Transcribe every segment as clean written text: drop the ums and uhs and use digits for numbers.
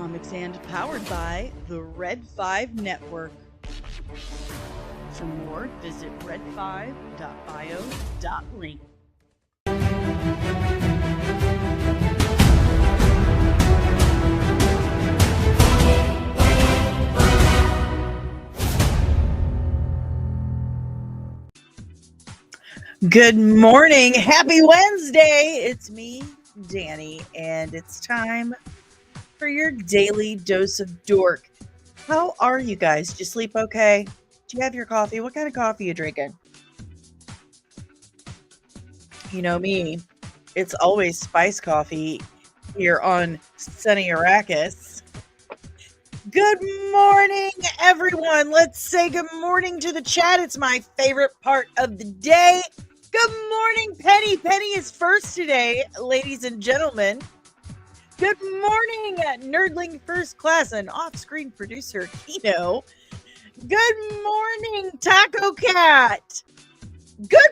Comics and powered by the Red 5 Network. For more, visit red5.bio.link. Good morning. Happy Wednesday. It's me, Danny, and it's time for your daily dose of dork. How are you guys? Did you sleep okay? Do you have your coffee? What kind of coffee are you drinking? You know me, it's always spice coffee here on sunny Arrakis. Good morning, everyone. Let's say good morning to the chat. It's my favorite part of the day. Good morning, Penny. Penny is first today, ladies and gentlemen. Good morning, Nerdling First Class and off-screen producer, Kino. Good morning, Taco Cat. Good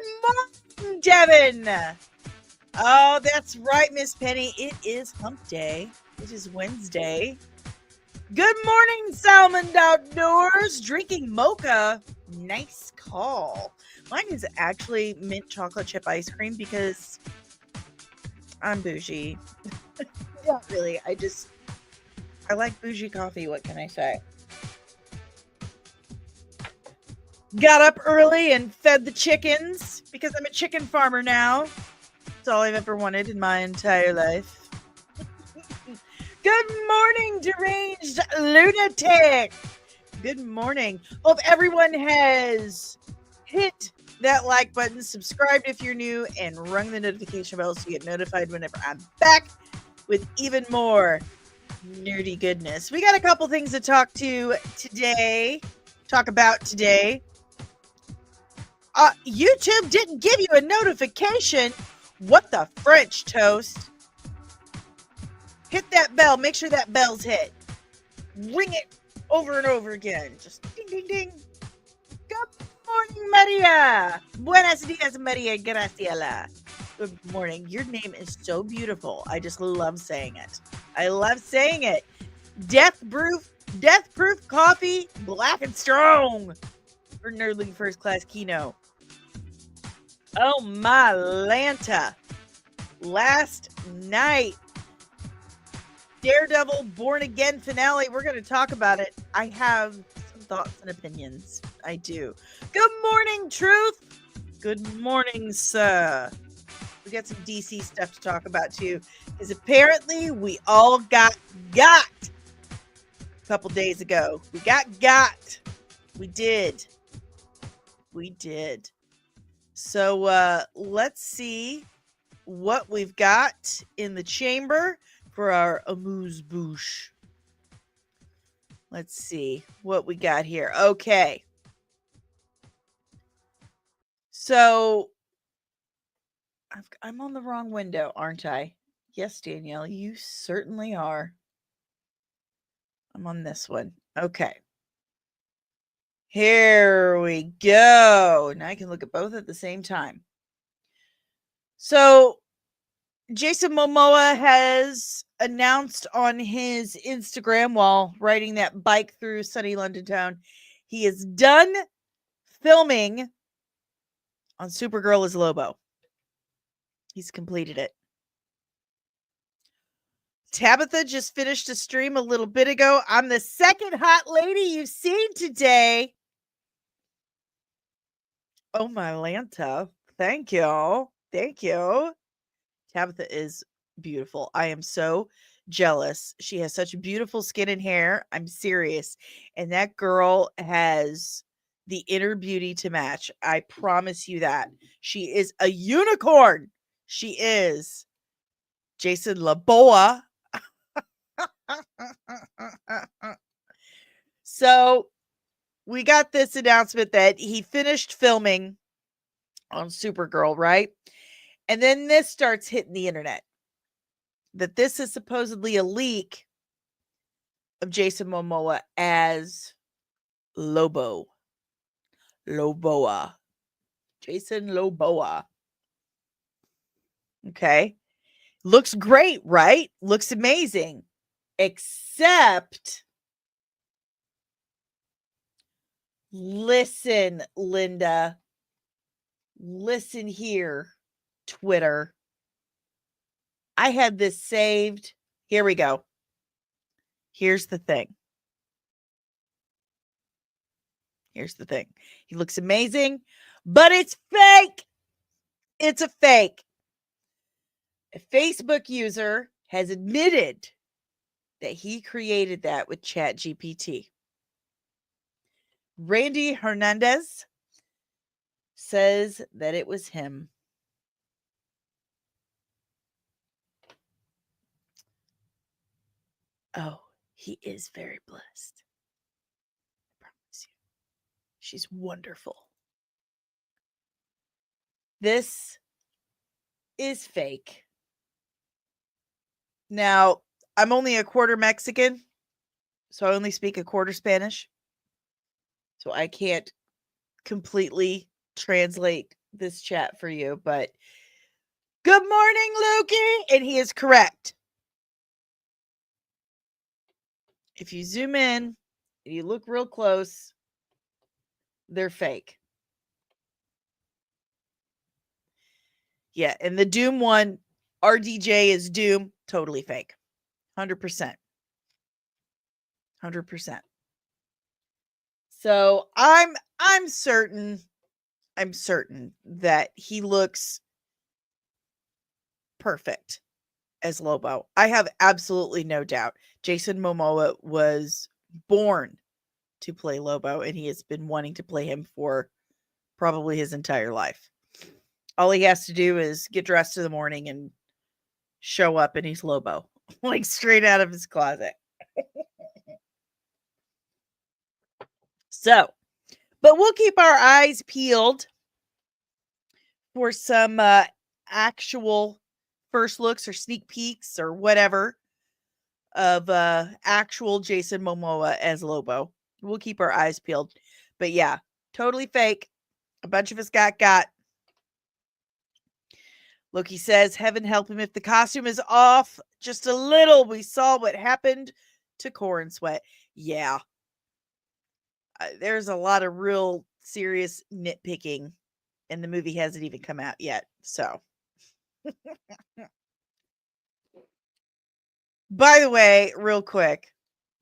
morning, Devin. Oh, that's right, Miss Penny. It is hump day. It is Wednesday. Good morning, Salmon Outdoors. Drinking mocha. Nice call. Mine is actually mint chocolate chip ice cream because I'm bougie. Not really. I like bougie coffee. What can I say? Got up early and fed the chickens because I'm a chicken farmer now. That's all I've ever wanted in my entire life. Good morning, deranged lunatic. Good morning. Hope everyone has hit that like button, subscribed if you're new, and rung the notification bell so you get notified whenever I'm back with even more nerdy goodness. We got a couple things to talk about today. YouTube didn't give you a notification. What the French toast? Hit that bell. Make sure that bell's hit. Ring it over and over again. Just ding, ding, ding. Good morning, Maria. Buenos dias, Maria Graciela. Good morning. Your name is so beautiful. I just love saying it. I love saying it. Death proof coffee, black and strong. For Nerdling First Class Kino. Oh my Lanta. Last night, Daredevil Born Again finale. We're going to talk about it. I have some thoughts and opinions. I do. Good morning, Truth. Good morning, sir. We got some DC stuff to talk about too, because apparently we all got a couple days ago. We got. We did. So let's see what we've got in the chamber for our amuse-bouche. Let's see what we got here. Okay. So I'm on the wrong window, aren't I? Yes, Danielle, you certainly are. I'm on this one. Okay. Here we go. Now I can look at both at the same time. So Jason Momoa has announced on his Instagram while riding that bike through sunny London town, he is done filming on Supergirl as Lobo. He's completed it. Tabitha just finished a stream a little bit ago. I'm the second hot lady you've seen today. Oh my Lanta. Thank you. Tabitha is beautiful. I am so jealous. She has such beautiful skin and hair. I'm serious. And that girl has the inner beauty to match. I promise you that. She is a unicorn. She is. Jason LOBO. So we got this announcement that he finished filming on Supergirl, right? And then this starts hitting the internet. That this is supposedly a leak of Jason Momoa as Lobo. Loboa. Jason Loboa. Okay. Looks great, right? Looks amazing. Except, listen, Linda. Listen here, Twitter. I had this saved. Here we go. Here's the thing. Here's the thing. He looks amazing, but it's fake. It's a fake. A Facebook user has admitted that he created that with ChatGPT. Randy Hernandez says that it was him. Oh, he is very blessed. I promise you. She's wonderful. This is fake. Now, I'm only a quarter Mexican, so I only speak a quarter Spanish. So I can't completely translate this chat for you, but good morning, Loki! And he is correct. If you zoom in and you look real close, they're fake. Yeah, and the Doom one, RDJ is Doom, totally fake. 100%. 100%. So I'm certain that he looks perfect as Lobo. I have absolutely no doubt. Jason Momoa was born to play Lobo, and he has been wanting to play him for probably his entire life. All he has to do is get dressed in the morning and show up, and he's Lobo, like straight out of his closet. So, but we'll keep our eyes peeled for some actual first looks or sneak peeks or whatever of actual Jason Momoa as Lobo. We'll keep our eyes peeled. But yeah, totally fake. A bunch of us got. Loki says, heaven help him if the costume is off just a little. We saw what happened to Corn Sweat. Yeah. There's a lot of real serious nitpicking, and the movie hasn't even come out yet. So, by the way, real quick,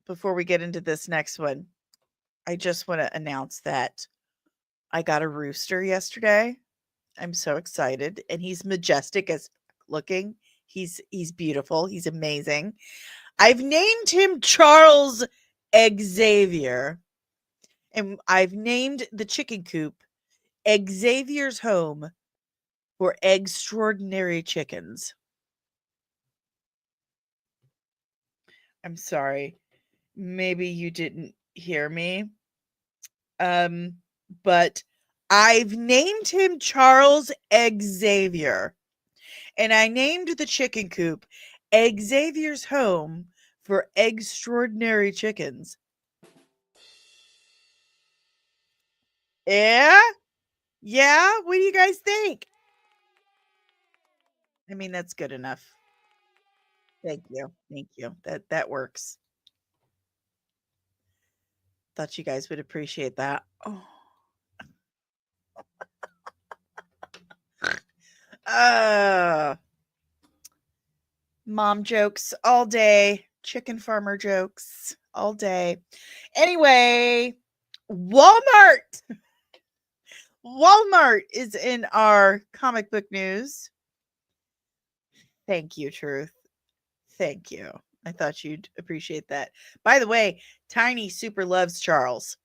before we get into this next one, I just want to announce that I got a rooster yesterday. I'm so excited, and he's majestic as looking. He's beautiful. He's amazing. I've named him Charles Xavier, and I've named the chicken coop Xavier's Home for Extraordinary Chickens. I'm sorry. Maybe you didn't hear me. But I've named him Charles Xavier. And I named the chicken coop Xavier's Home for Extraordinary Chickens. Yeah? Yeah? What do you guys think? I mean, that's good enough. Thank you. Thank you. That works. Thought you guys would appreciate that. Oh. Mom jokes all day. Chicken farmer jokes all day. Anyway, Walmart. Walmart is in our comic book news. Thank you, Truth. Thank you. I thought you'd appreciate that. By the way, Tiny super loves Charles.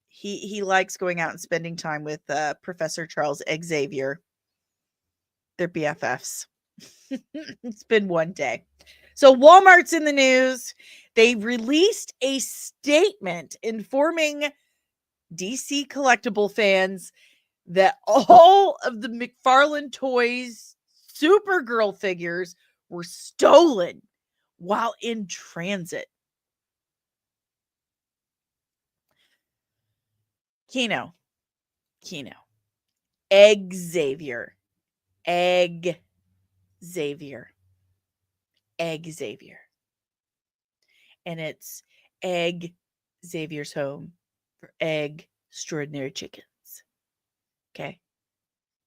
He likes going out and spending time with Professor Charles Xavier. They're BFFs. It's been one day. So Walmart's in the news. They released a statement informing DC collectible fans that all of the McFarlane Toys Supergirl figures were stolen while in transit. Xavier. Xavier. and it's egg Xavier's home for egg extraordinary chickens. Okay.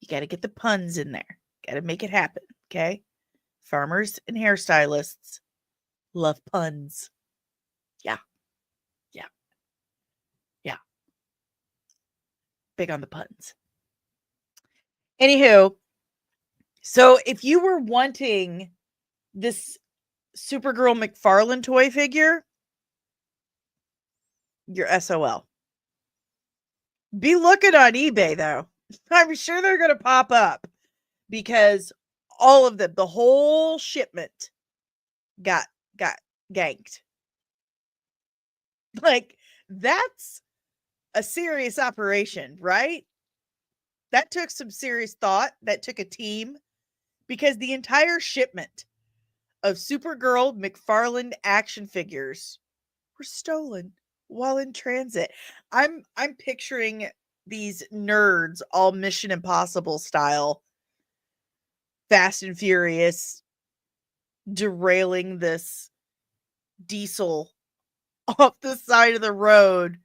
You got to get the puns in there. Got to make it happen. Okay. Farmers and hairstylists love puns. Yeah. Yeah. Yeah. Big on the puns. Anywho, so if you were wanting this Supergirl McFarlane toy figure, you're SOL. Be looking on eBay though. I'm sure they're going to pop up because all of them, the whole shipment got ganked. Like, that's a serious operation, right? That took some serious thought. That took a team because the entire shipment of Supergirl McFarlane action figures were stolen while in transit. I'm picturing these nerds all Mission Impossible style, Fast and Furious, derailing this diesel off the side of the road.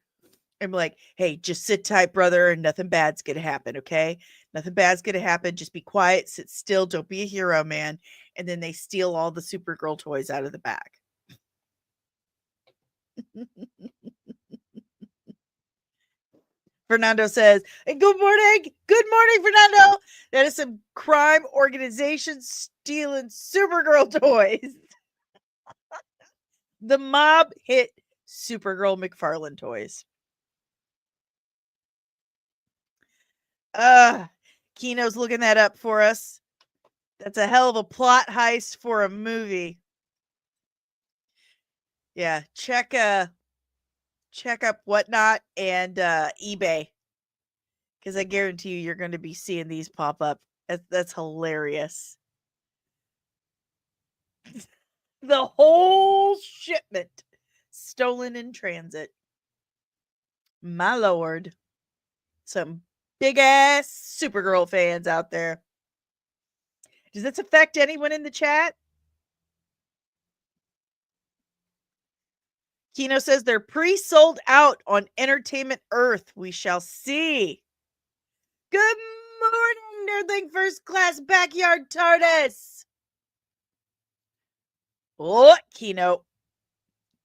I'm like, hey, just sit tight, brother, and nothing bad's gonna happen, okay? Nothing bad's gonna happen. Just be quiet, sit still, don't be a hero, man. And then they steal all the Supergirl toys out of the back. Fernando says, hey, good morning. Good morning, Fernando. That is some crime organization stealing Supergirl toys. The mob hit Supergirl McFarlane toys. Kino's looking that up for us. That's a hell of a plot heist for a movie. Yeah, check up Whatnot and eBay, because I guarantee you're going to be seeing these pop up. That's hilarious. The whole shipment stolen in transit. My lord. Some big ass Supergirl fans out there. Does this affect anyone in the chat? Kino says they're pre-sold out on Entertainment Earth. We shall see. Good morning, Nerdling First Class Backyard TARDIS. Oh, Kino.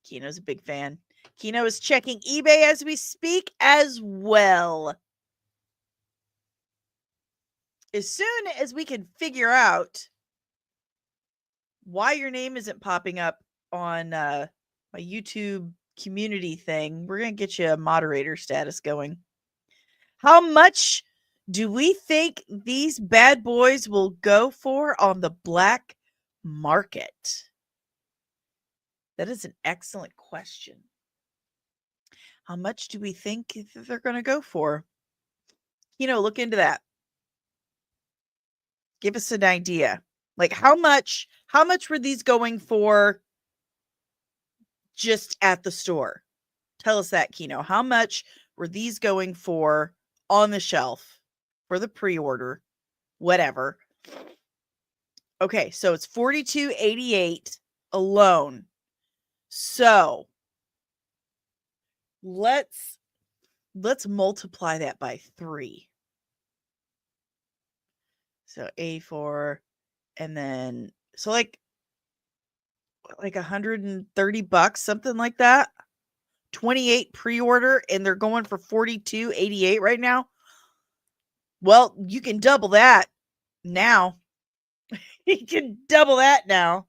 Kino's a big fan. Kino is checking eBay as we speak as well. As soon as we can figure out why your name isn't popping up on my YouTube community thing, we're going to get you a moderator status going. How much do we think these bad boys will go for on the black market? That is an excellent question. How much do we think they're going to go for? Look into that. Give us an idea. Like how much were these going for just at the store? Tell us that, Kino. How much were these going for on the shelf for the pre-order? Whatever. Okay, so it's $42.88 alone. So let's multiply that by 3. So 84, and then so like $130, something like that. 28 pre-order, and they're going for $42.88 right now. Well, you can double that now. You can double that now,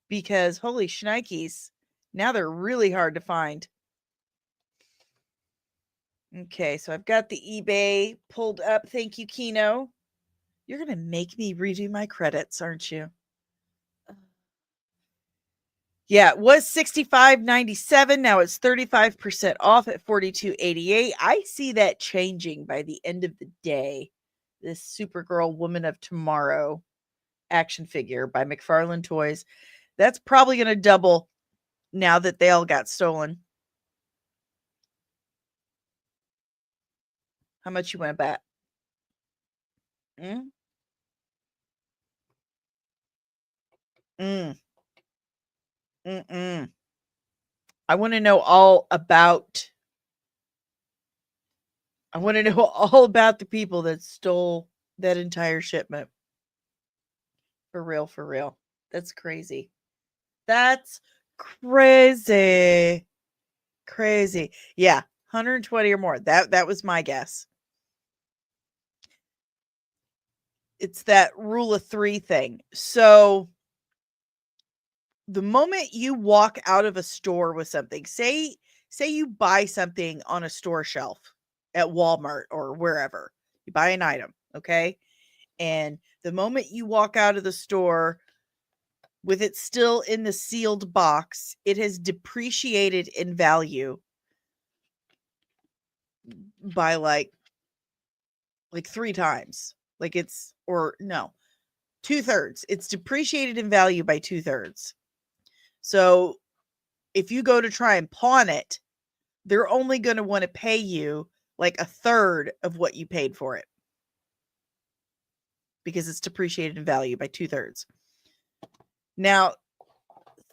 because holy shnikes, now they're really hard to find. Okay, so I've got the eBay pulled up. Thank you, Kino. You're going to make me redo my credits, aren't you? Yeah, it was $65.97. Now it's 35% off at $42.88. I see that changing by the end of the day. This Supergirl Woman of Tomorrow action figure by McFarlane Toys. That's probably going to double now that they all got stolen. How much you want to bet? Mm? Mm. Mm-mm. I want to know all about the people that stole that entire shipment. For real, for real. That's crazy. That's crazy. Crazy. Yeah, 120 or more. That was my guess. It's that rule of 3 thing. So the moment you walk out of a store with something, say you buy something on a store shelf at Walmart or wherever. You buy an item, okay? And the moment you walk out of the store with it still in the sealed box, it has depreciated in value by like 3 times. Like it's or no, 2/3. It's depreciated in value by 2/3. So if you go to try and pawn it, they're only going to want to pay you like 1/3 of what you paid for it because it's depreciated in value by 2/3. Now,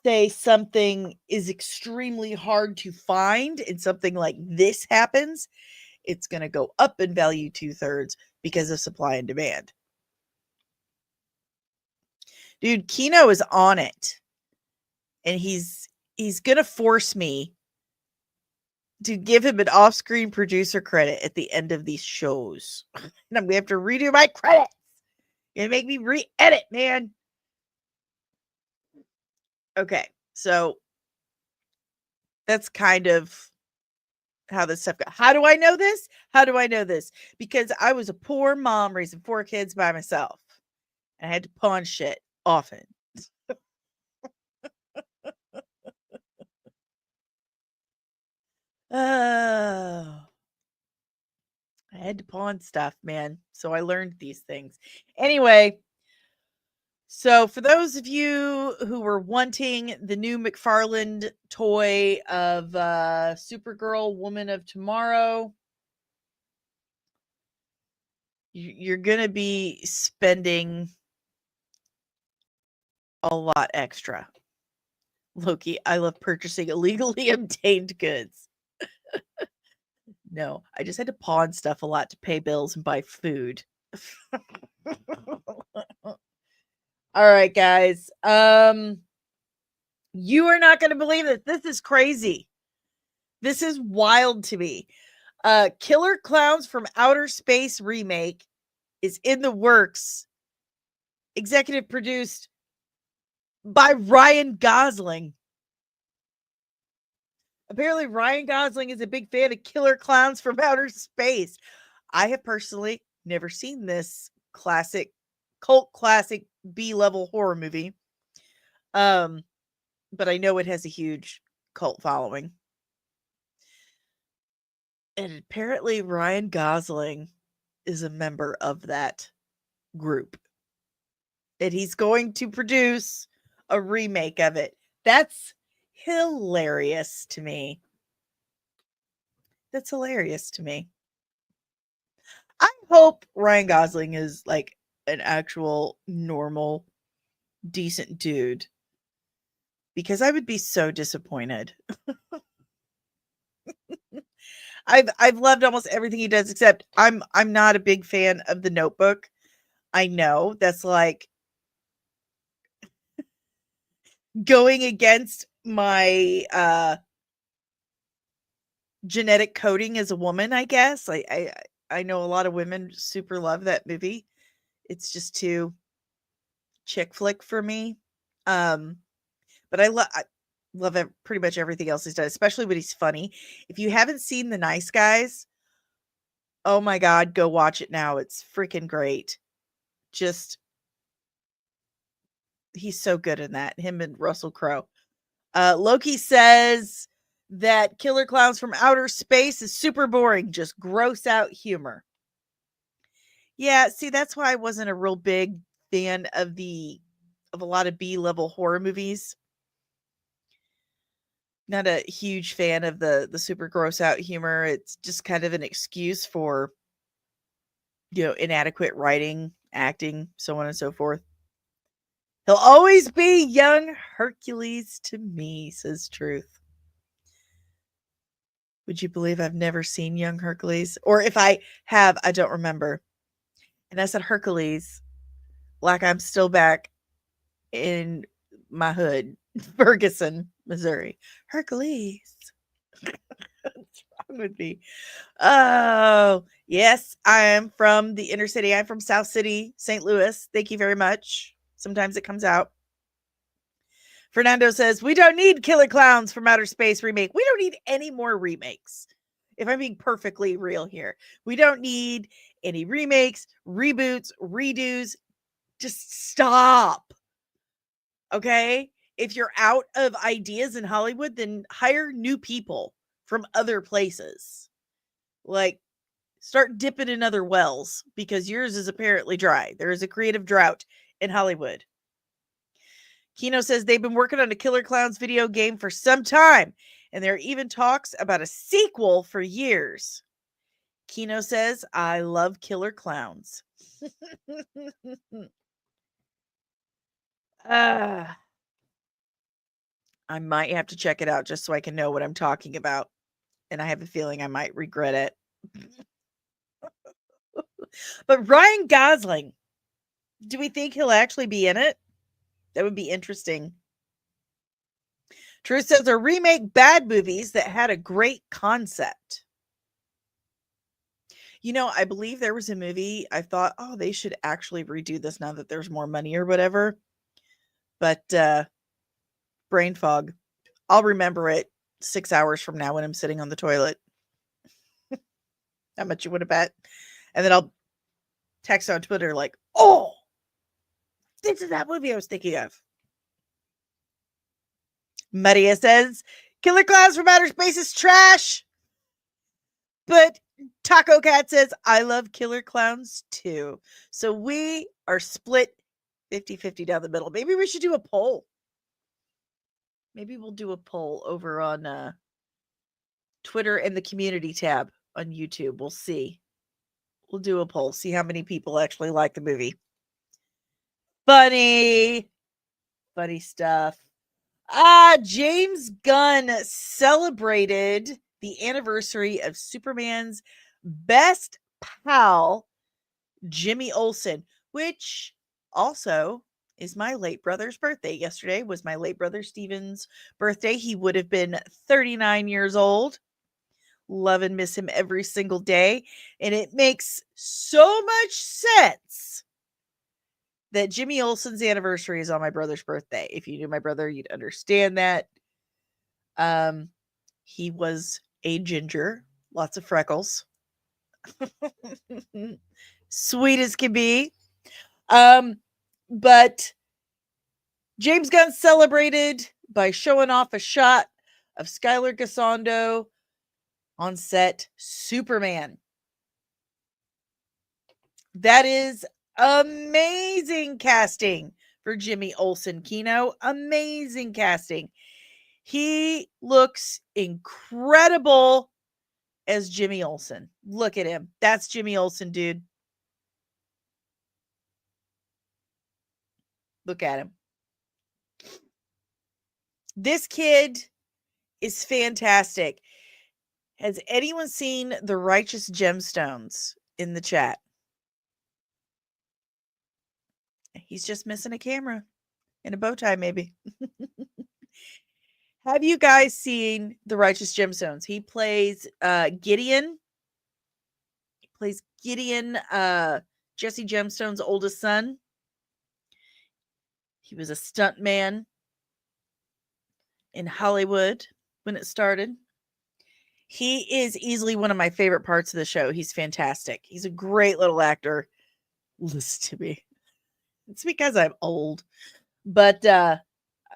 say something is extremely hard to find and something like this happens, it's going to go up in value 2/3 because of supply and demand. Dude, Kino is on it. And he's going to force me to give him an off-screen producer credit at the end of these shows. And I'm going to have to redo my credits. It make me re-edit, man. Okay, so that's kind of how this stuff goes. How do I know this? How do I know this? Because I was a poor mom raising 4 kids by myself. And I had to pawn shit often. Oh. I had to pawn stuff, man. So I learned these things. Anyway, so for those of you who were wanting the new McFarlane toy of Supergirl Woman of Tomorrow, you're going to be spending a lot extra. Loki, I love purchasing illegally obtained goods. No, I just had to pawn stuff a lot to pay bills and buy food. All right, guys. You are not going to believe this. This is crazy. This is wild to me. Killer Clowns from Outer Space remake is in the works. Executive produced by Ryan Gosling. Apparently, Ryan Gosling is a big fan of Killer Clowns from Outer Space. I have personally never seen this cult classic B-level horror movie. But I know it has a huge cult following. And apparently Ryan Gosling is a member of that group. And he's going to produce a remake of it. That's hilarious to me. That's hilarious to me. I hope Ryan Gosling is like an actual normal, decent dude. Because I would be so disappointed. I've loved almost everything he does, except I'm not a big fan of The Notebook. I know that's like going against my genetic coding as a woman, I guess. I know a lot of women super love that movie. It's just too chick flick for me. But I love pretty much everything else he's done, especially when he's funny. If you haven't seen The Nice Guys, oh my god, go watch it now. It's freaking great. Just he's so good in that. Him and Russell Crowe. Loki says that Killer Clowns from Outer Space is super boring, just gross out humor. Yeah, see, that's why I wasn't a real big fan of a lot of B-level horror movies. Not a huge fan of the super gross out humor. It's just kind of an excuse for inadequate writing, acting, so on and so forth. He'll always be young Hercules to me, says Truth. Would you believe I've never seen Young Hercules? Or if I have, I don't remember. And I said Hercules like I'm still back in my hood, Ferguson, Missouri. Hercules. What's wrong with me? Oh, yes, I am from the inner city. I'm from South City, St. Louis. Thank you very much. Sometimes it comes out. Fernando says, we don't need Killer Clowns from Outer Space remake. We don't need any more remakes. If I'm being perfectly real here, we don't need any remakes, reboots, redos. Just stop. Okay? If you're out of ideas in Hollywood, then hire new people from other places. Like, start dipping in other wells because yours is apparently dry. There is a creative drought in Hollywood. Kino says they've been working on a Killer Clowns video game for some time, and there are even talks about a sequel for years. Kino says, I love Killer Clowns. I might have to check it out just so I can know what I'm talking about. And I have a feeling I might regret it. But Ryan Gosling, do we think he'll actually be in it? That would be interesting. Truth says, or remake bad movies that had a great concept. You know, I believe there was a movie I thought, oh, they should actually redo this now that there's more money or whatever. But brain fog. I'll remember it 6 hours from now when I'm sitting on the toilet. How much you want to bet? And then I'll text on Twitter like, oh, this is that movie I was thinking of. Maria says, Killer Clowns from Outer Space is trash. But Taco Cat says, I love Killer Clowns too. So we are split 50-50 down the middle. Maybe we should do a poll. Maybe we'll do a poll over on Twitter and the community tab on YouTube. We'll see. We'll do a poll. See how many people actually like the movie. Funny stuff. James Gunn celebrated the anniversary of Superman's best pal, Jimmy Olsen, which also is my late brother's birthday. Yesterday was my late brother Steven's birthday. He would have been 39 years old. Love and miss him every single day. And it makes so much sense that Jimmy Olsen's anniversary is on my brother's birthday. If you knew my brother, you'd understand that. He was a ginger, lots of freckles. Sweet as can be. But James Gunn celebrated by showing off a shot of Skylar Gisondo on set Superman. That is amazing casting for Jimmy Olsen, Kino. Amazing casting. He looks incredible as Jimmy Olsen. Look at him. That's Jimmy Olsen, dude. Look at him. This kid is fantastic. Has anyone seen The Righteous Gemstones in the chat? He's just missing a camera and a bow tie, maybe. Have you guys seen The Righteous Gemstones? He plays Gideon. He plays Gideon, Jesse Gemstone's oldest son. He was a stuntman in Hollywood when it started. He is easily one of my favorite parts of the show. He's fantastic. He's a great little actor. Listen to me. It's because I'm old, but I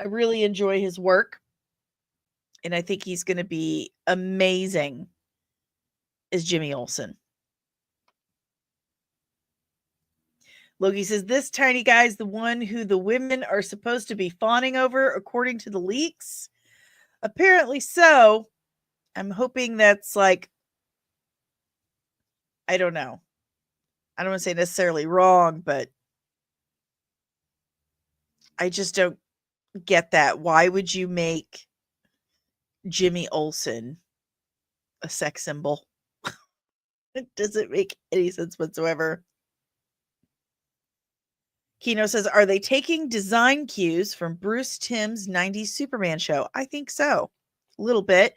really enjoy his work. And I think he's going to be amazing as Jimmy Olsen. Logie says, this tiny guy's the one who the women are supposed to be fawning over, according to the leaks. Apparently so. I'm hoping that's like, I don't know. I don't want to say necessarily wrong, but I just don't get that. Why would you make Jimmy Olsen a a sex symbol. It doesn't make any sense whatsoever. Kino says, are they taking design cues from Bruce Timm's 90s Superman show? I think so. A little bit.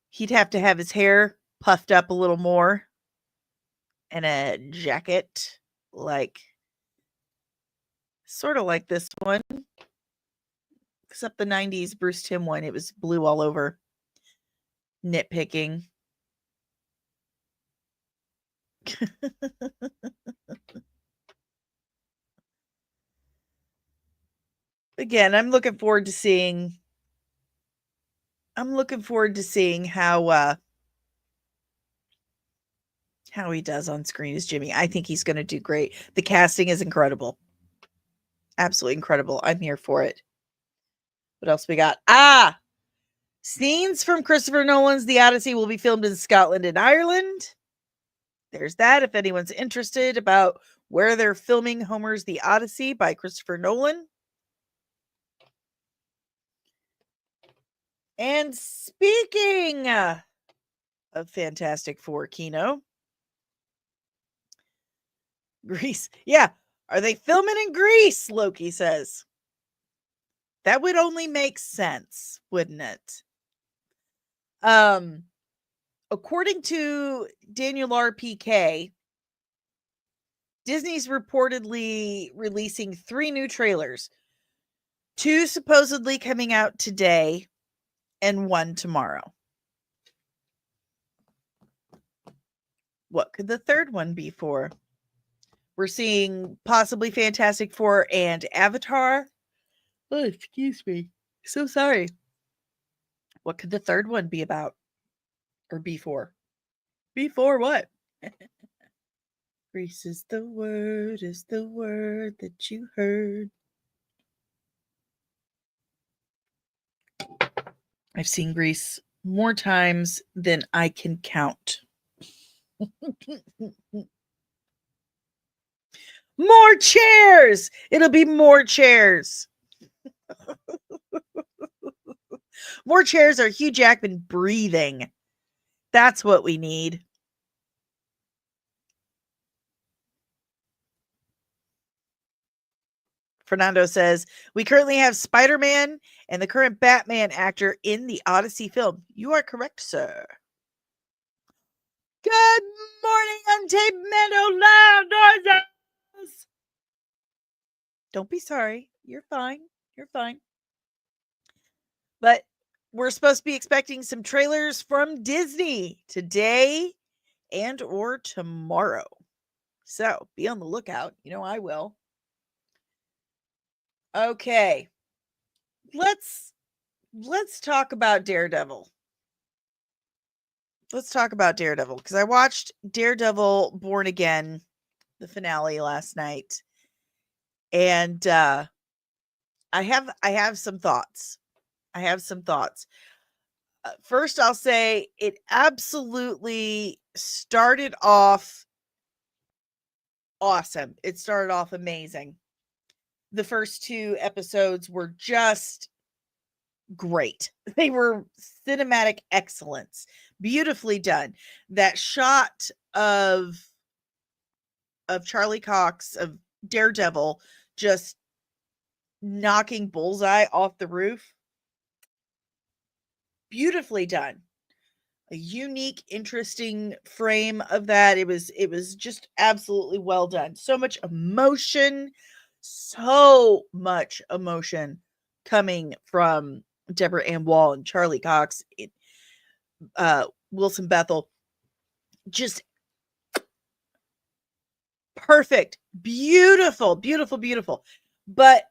He'd have to have his hair puffed up a little more and a jacket sort of like this one. Except the 90s Bruce Timm one, it was blue all over. Nitpicking. Again, I'm looking forward to seeing how he does on screen as Jimmy. I think he's going to do great. The casting is incredible. Absolutely incredible. I'm here for it. What else we got? Scenes from Christopher Nolan's The Odyssey will be filmed in Scotland and Ireland. There's that. If anyone's interested about where they're filming Homer's The Odyssey by Christopher Nolan. And speaking of Fantastic Four, Kino, Greece. Yeah. Are they filming in Greece? Loki says. That would only make sense, wouldn't it? According to Daniel RPK, Disney's reportedly releasing 3 new trailers. 2 supposedly coming out today and 1 tomorrow. What could the third one be for? We're seeing possibly Fantastic Four and Avatar. Oh, excuse me. So sorry. What could the third one be about? Or be for? Be for what? Grease is the word that you heard. I've seen Grease more times than I can count. More chairs! It'll be more chairs. More chairs are Hugh Jackman breathing. That's what we need. Fernando says, we currently have Spider-Man and the current Batman actor in the Odyssey film. You are correct, sir. Good morning, Untamed Meadow Loud Noises. Don't be sorry. You're fine. You're fine. But we're supposed to be expecting some trailers from Disney today and or tomorrow. So be on the lookout. You know I will. Okay. Let's talk about Daredevil. Let's talk about Daredevil because I watched Daredevil Born Again, the finale last night. And I have some thoughts. First, I'll say it absolutely started off awesome. It started off amazing. The first 2 episodes were just great. They were cinematic excellence. Beautifully done. That shot of Charlie Cox, of Daredevil, just knocking Bullseye off the roof. Beautifully done. A unique, interesting frame of that. It was just absolutely well done. So much emotion coming from Deborah Ann Wall and Charlie Cox, Wilson Bethel. Just perfect. Beautiful. But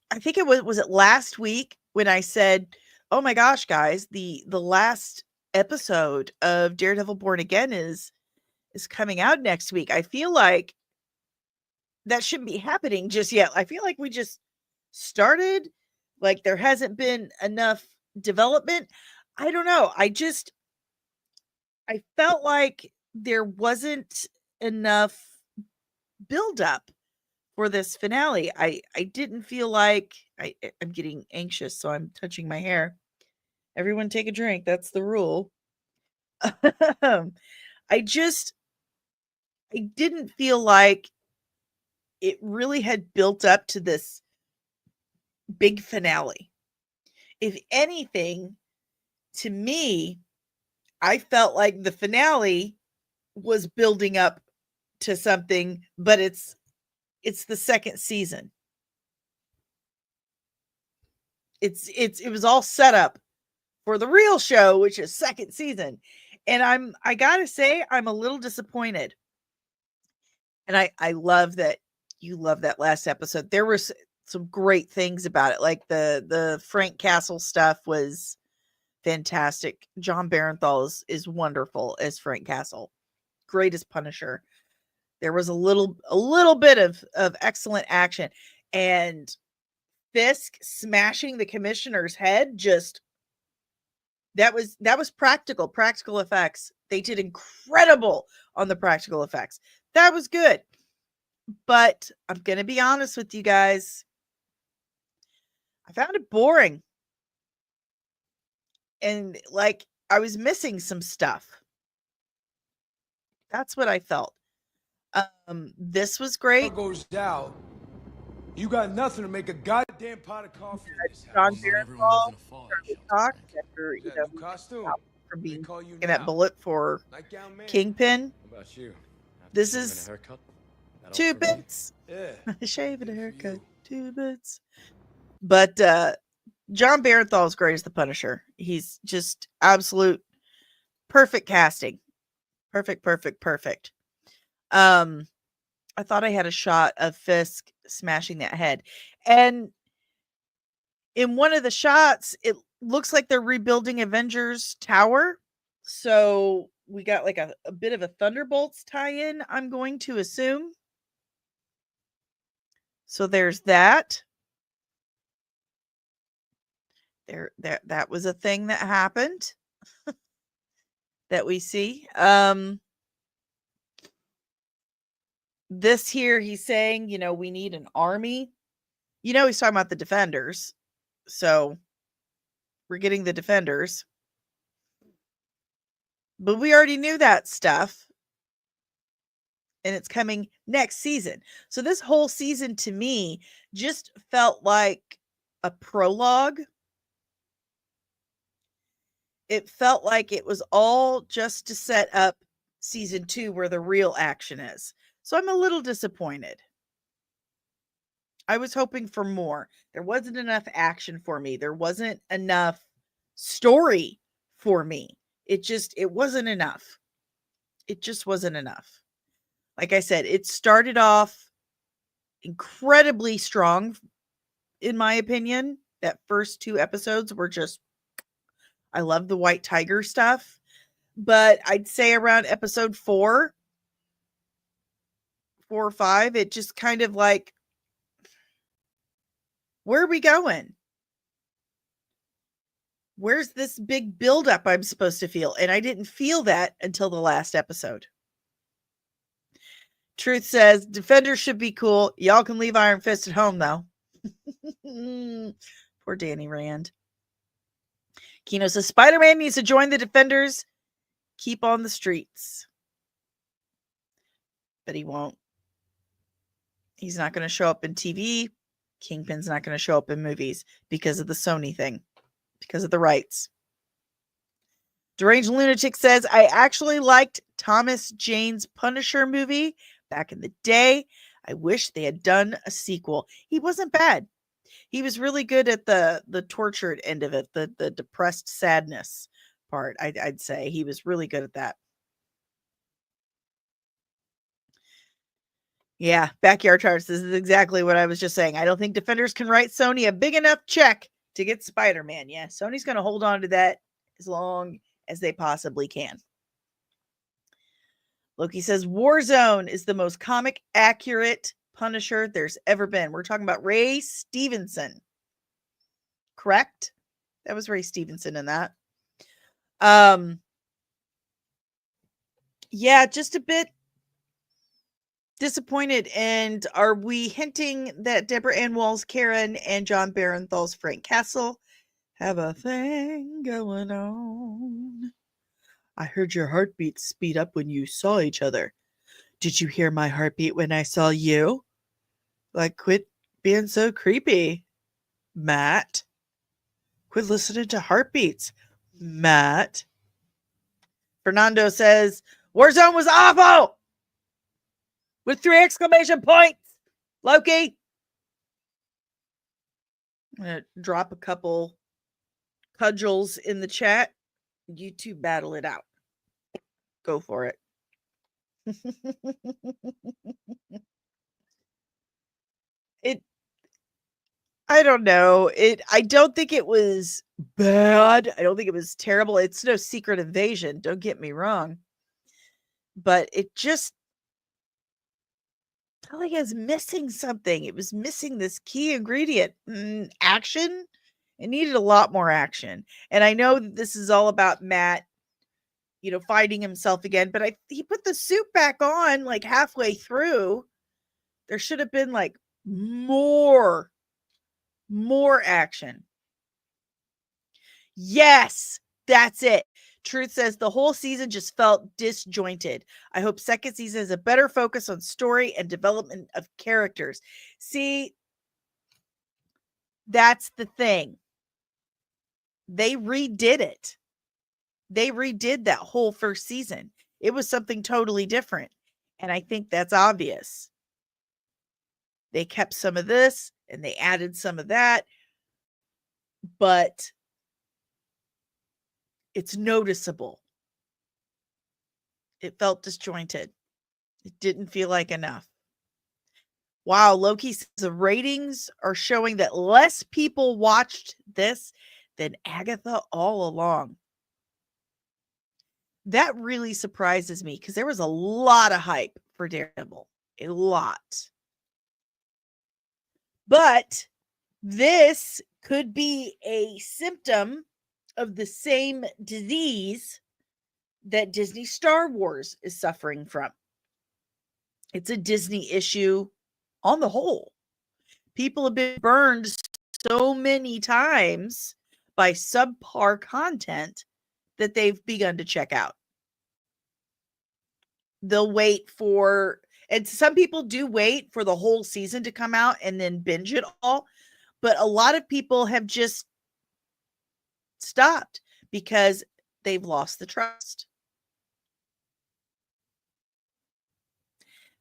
I think it was it last week when I said, oh my gosh, guys, the last episode of Daredevil Born Again is coming out next week. I feel like that shouldn't be happening just yet. I feel like we just started, like there hasn't been enough development. I don't know. I felt like there wasn't enough build up for this finale. I didn't feel like I'm getting anxious, so I'm touching my hair. Everyone take a drink. That's the rule. I didn't feel like it really had built up to this big finale. If anything, to me, I felt like the finale was building up to something, but it's the second season. It was all set up for the real show, which is second season. And I gotta say, I'm a little disappointed. And I love that you love that last episode. There was some great things about it. Like the Frank Castle stuff was fantastic. John Barenthal is wonderful as Frank Castle. Great as Punisher. There was a little bit of excellent action. And Fisk smashing the commissioner's head, just that was practical effects. They did incredible on the practical effects. That was good. But I'm going to be honest with you guys. I found it boring. And like I was missing some stuff. That's what I felt. This was great. Goes out. You got nothing to make a goddamn pot of coffee in this John house. Barenthal talk after New costume. from being Call you in that bullet for Kingpin. How about you? This is 2 bits. Yeah. Shave and a haircut. 2 bits. But John Barenthal is great as the Punisher. He's just absolute perfect casting. Perfect. I thought I had a shot of Fisk smashing that head. And in one of the shots, it looks like they're rebuilding Avengers Tower. So we got like a bit of a Thunderbolts tie-in, I'm going to assume. So there's that. That was a thing that happened that we see. This here, he's saying, we need an army. He's talking about the Defenders. So we're getting the Defenders. But we already knew that stuff. And it's coming next season. So this whole season to me just felt like a prologue. It felt like it was all just to set up season 2 where the real action is. So I'm a little disappointed. I was hoping for more. There wasn't enough action for me. There wasn't enough story for me. It wasn't enough. It just wasn't enough. Like I said, it started off incredibly strong, in my opinion. That first 2 episodes were just, I love the White Tiger stuff. But I'd say around episode 4 or 5, it just kind of like, where are we going? Where's this big buildup I'm supposed to feel? And I didn't feel that until the last episode. Truth says, Defenders should be cool. Y'all can leave Iron Fist at home, though. Poor Danny Rand. Kino says, Spider-Man needs to join the Defenders. Keep on the streets. But he won't. He's not going to show up in TV. Kingpin's not going to show up in movies because of the Sony thing. Because of the rights. Deranged Lunatic says, I actually liked Thomas Jane's Punisher movie back in the day. I wish they had done a sequel. He wasn't bad. He was really good at the tortured end of it, the depressed sadness part. I'd say he was really good at that. Yeah, Backyard Charts. This is exactly what I was just saying. I don't think Defenders can write Sony a big enough check to get Spider-Man. Yeah, Sony's going to hold on to that as long as they possibly can. Loki says Warzone is the most comic accurate Punisher there's ever been. We're talking about Ray Stevenson. Correct? That was Ray Stevenson in that. Yeah, just a bit disappointed. And are we hinting that Deborah Ann Wall's Karen and John Barenthal's Frank Castle have a thing going on? I heard your heartbeat speed up when you saw each other. Did you hear my heartbeat when I saw you? Like, quit being so creepy, Matt. Quit listening to heartbeats, Matt. Fernando says, Warzone was awful! With 3 exclamation points! Loki! I'm going to drop a couple cudgels in the chat. You two battle it out. Go for it. I don't know. I don't think it was bad. I don't think it was terrible. It's no Secret Invasion, don't get me wrong. But it just felt like it was missing something. It was missing this key ingredient. Action. It needed a lot more action. And I know that this is all about Matt, finding himself again, but he put the suit back on like halfway through. There should have been like more action. Yes, that's it. Truth says the whole season just felt disjointed. I hope second season is a better focus on story and development of characters. See, that's the thing. They redid it. They redid that whole first season. It was something totally different. And I think that's obvious. They kept some of this and they added some of that. But it's noticeable. It felt disjointed. It didn't feel like enough. Wow, Loki says the ratings are showing that less people watched this than Agatha all along. That really surprises me because there was a lot of hype for Daredevil. A lot. But this could be a symptom of the same disease that Disney Star Wars is suffering from. It's a Disney issue on the whole. People have been burned so many times by subpar content that they've begun to check out. They'll wait for, and some people do wait for the whole season to come out and then binge it all. But a lot of people have just stopped because they've lost the trust.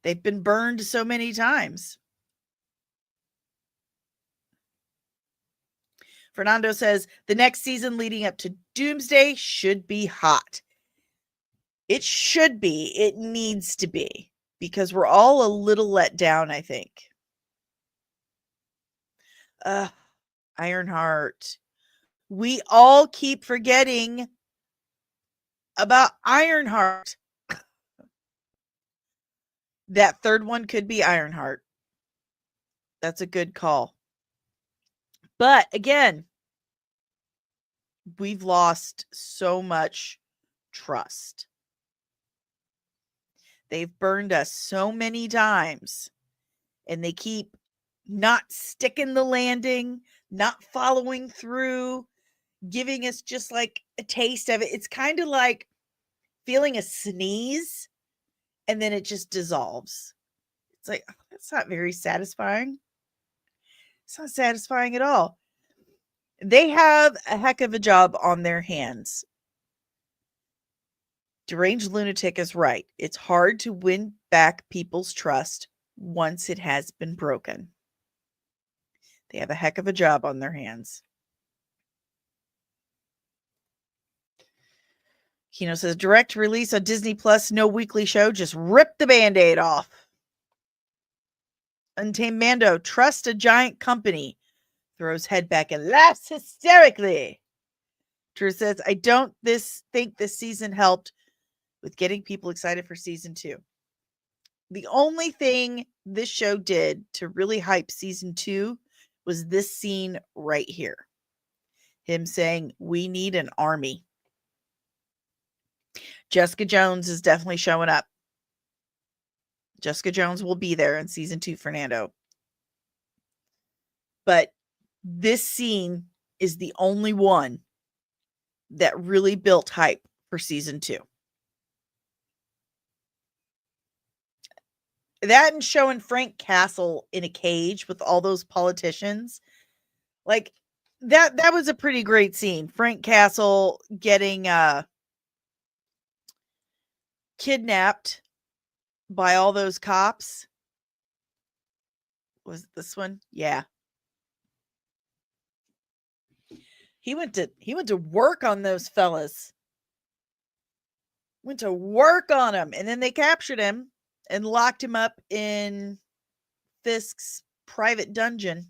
They've been burned so many times. Fernando says the next season leading up to Doomsday should be hot. It should be. It needs to be. Because we're all a little let down, I think. Ironheart. We all keep forgetting about Ironheart. That third one could be Ironheart. That's a good call. But again, we've lost so much trust. They've burned us so many times, and they keep not sticking the landing, not following through, giving us just like a taste of it. It's kind of like feeling a sneeze and then it just dissolves. It's like, that's not very satisfying. It's not satisfying at all. They have a heck of a job on their hands. Deranged Lunatic is right. It's hard to win back people's trust once it has been broken. They have a heck of a job on their hands. Kino says, direct release on Disney Plus, no weekly show, just rip the Band-Aid off. Untamed Mando, trust a giant company. Throws head back and laughs hysterically. Drew says, I don't think this season helped with getting people excited for season 2. The only thing this show did to really hype season 2 was this scene right here. Him saying, we need an army. Jessica Jones is definitely showing up. Jessica Jones will be there in season 2, Fernando. But this scene is the only one that really built hype for season 2. That and showing Frank Castle in a cage with all those politicians. Like that was a pretty great scene. Frank Castle getting kidnapped by all those cops. Was it this one? Yeah. He went to work on those fellas. Went to work on him, and then they captured him and locked him up in Fisk's private dungeon.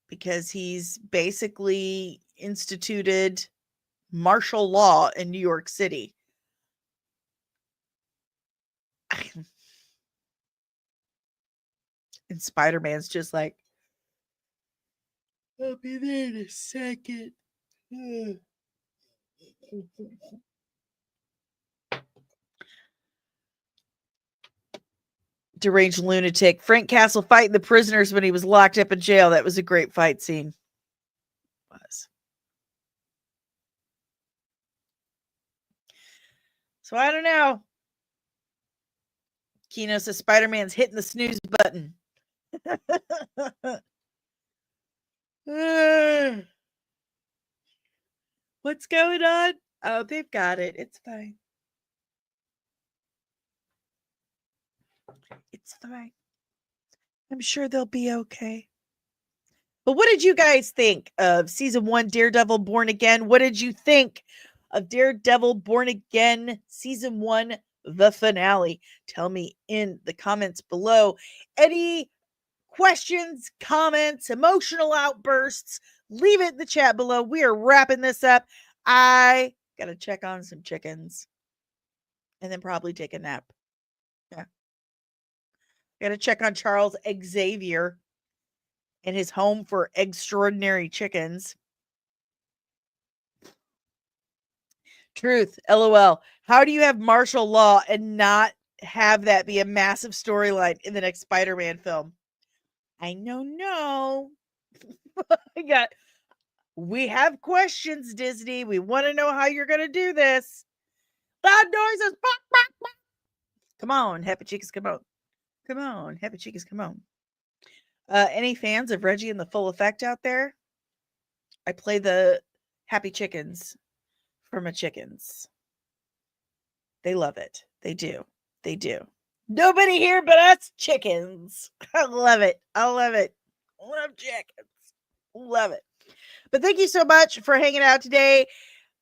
Because he's basically instituted martial law in New York City. And Spider-Man's just like, I'll be there in a second. Deranged lunatic. Frank Castle fighting the prisoners when he was locked up in jail. That was a great fight scene. So I don't know. Kino says Spider-Man's hitting the snooze button. What's going on? Oh, they've got it. It's fine. It's fine. I'm sure they'll be okay. But what did you guys think of season 1 Daredevil Born Again? What did you think of Daredevil Born Again season 1, the finale? Tell me in the comments below. Any questions, comments, emotional outbursts, leave it in the chat below. We are wrapping this up. I got to check on some chickens and then probably take a nap. Yeah. Got to check on Charles Xavier and his home for extraordinary chickens. Truth, LOL. How do you have martial law and not have that be a massive storyline in the next Spider-Man film? I know. We have questions, Disney. We want to know how you're going to do this. Loud noises. Come on, Happy Chicas, come on. Come on, Happy Chicas, come on. Any fans of Reggie in the Full Effect out there? I play the Happy Chickens for my chickens. They love it. They do. They do. Nobody here but us chickens. I love it. I love it. Love chickens. Love it. But thank you so much for hanging out today.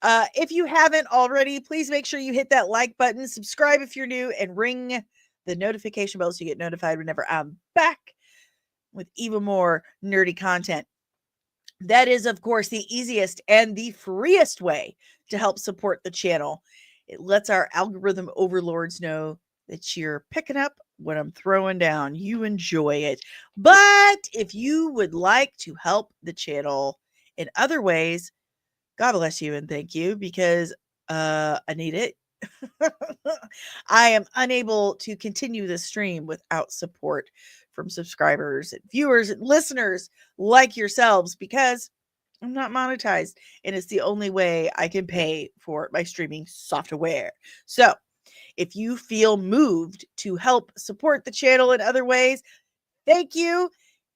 If you haven't already, please make sure you hit that like button, subscribe if you're new, and ring the notification bell so you get notified whenever I'm back with even more nerdy content. That is, of course, the easiest and the freest way to help support the channel. It lets our algorithm overlords know that you're picking up what I'm throwing down. You enjoy it. But if you would like to help the channel in other ways, God bless you and thank you, because I need it. I am unable to continue the stream without support from subscribers and viewers and listeners like yourselves, because I'm not monetized and it's the only way I can pay for my streaming software. So if you feel moved to help support the channel in other ways, thank you.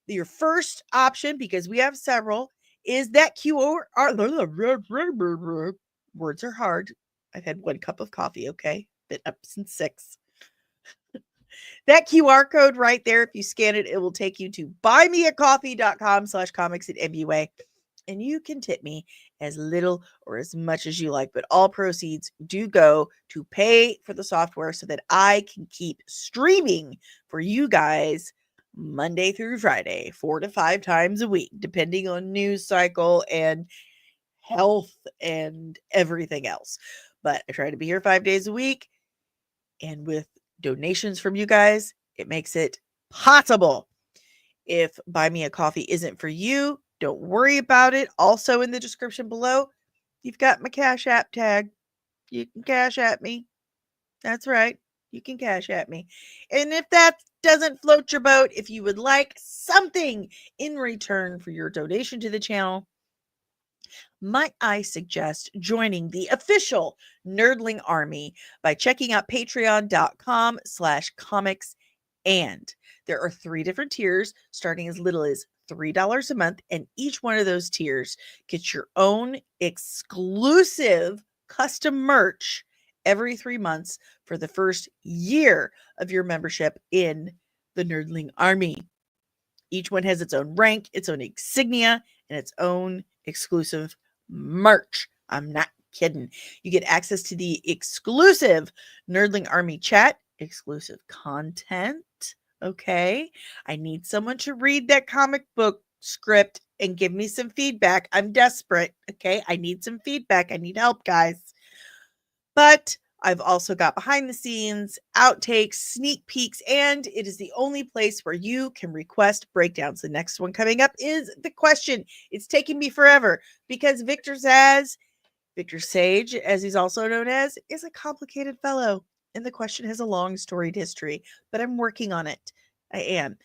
Your first option, because we have several, is that QR. Words are hard. I've had 1 cup of coffee, okay? Been up since 6. That QR code right there, if you scan it, it will take you to buymeacoffee.com/comicsandmua. And you can tip me as little or as much as you like, but all proceeds do go to pay for the software so that I can keep streaming for you guys Monday through Friday, 4 to 5 times a week, depending on news cycle and health and everything else. But I try to be here 5 days a week. And with donations from you guys, it makes it possible. If Buy Me a Coffee isn't for you, don't worry about it. Also in the description below, you've got my Cash App tag. You can cash at me. That's right. You can cash at me. And if that doesn't float your boat, if you would like something in return for your donation to the channel, might I suggest joining the official Nerdling Army by checking out patreon.com/comics. And there are 3 different tiers starting as little as $3 a month. And each one of those tiers gets your own exclusive custom merch every 3 months for the first year of your membership in the Nerdling Army. Each one has its own rank, its own insignia, and its own exclusive merch. I'm not kidding. You get access to the exclusive Nerdling Army chat, exclusive content. Okay. I need someone to read that comic book script and give me some feedback. I'm desperate. Okay. I need some feedback. I need help, guys. But I've also got behind the scenes, outtakes, sneak peeks, and it is the only place where you can request breakdowns. The next one coming up is The Question. It's taking me forever because Victor Sage, as he's also known as, is a complicated fellow. And The Question has a long storied history, but I'm working on it. I am.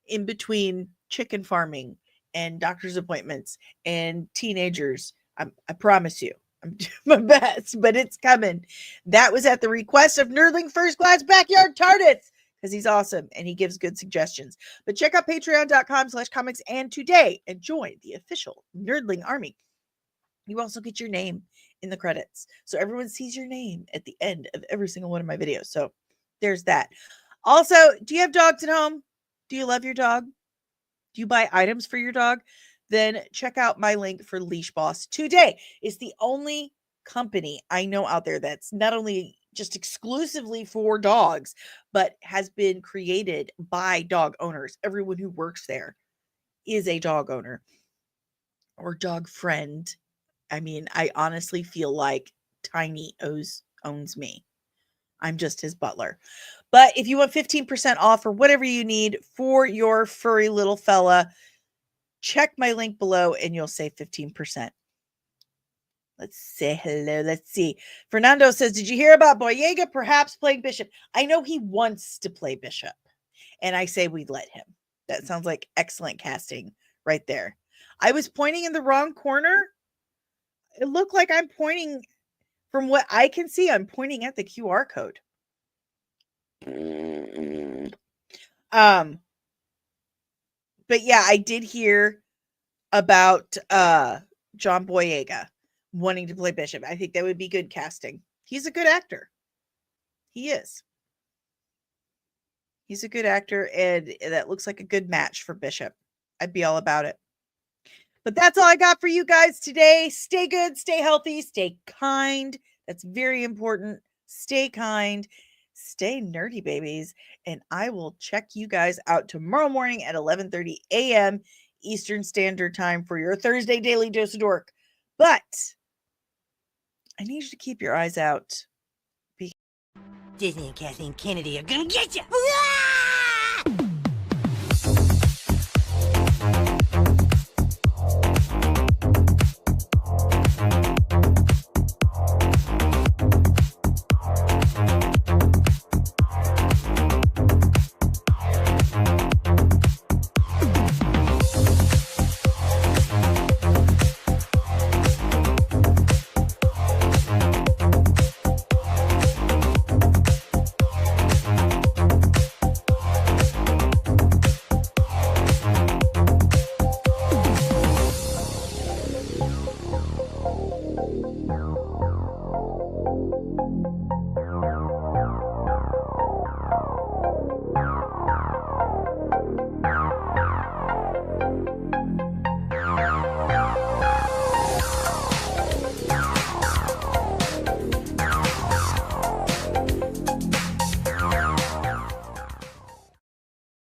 In between chicken farming and doctor's appointments and teenagers, I promise you. I'm doing my best, but it's coming. That was at the request of Nerdling First Class Backyard TARDIS because he's awesome and he gives good suggestions. But check out patreon.com/comics and today and join the official Nerdling Army. You also get your name in the credits. So everyone sees your name at the end of every single one of my videos. So there's that. Also, do you have dogs at home? Do you love your dog? Do you buy items for your dog? Then check out my link for Leash Boss today. It's the only company I know out there that's not only just exclusively for dogs, but has been created by dog owners. Everyone who works there is a dog owner or dog friend. I mean, I honestly feel like Tiny owns me. I'm just his butler. But if you want 15% off or whatever you need for your furry little fella, check my link below and you'll save 15%. Let's say hello. Let's see. Fernando says, did you hear about Boyega perhaps playing Bishop? I know he wants to play Bishop. And I say we let him. That sounds like excellent casting right there. I was pointing in the wrong corner. It looked like I'm pointing, from what I can see, I'm pointing at the QR code. But yeah, I did hear about John Boyega wanting to play Bishop. I think that would be good casting. He's a good actor. He is. He's a good actor, and that looks like a good match for Bishop. I'd be all about it. But that's all I got for you guys today. Stay good, stay healthy, stay kind. That's very important. Stay kind, stay nerdy, babies. And I will check you guys out tomorrow morning at 11:30 a.m. Eastern Standard Time for your Thursday Daily Dose of Dork. But I need you to keep your eyes out. Disney and Kathleen Kennedy are gonna get you!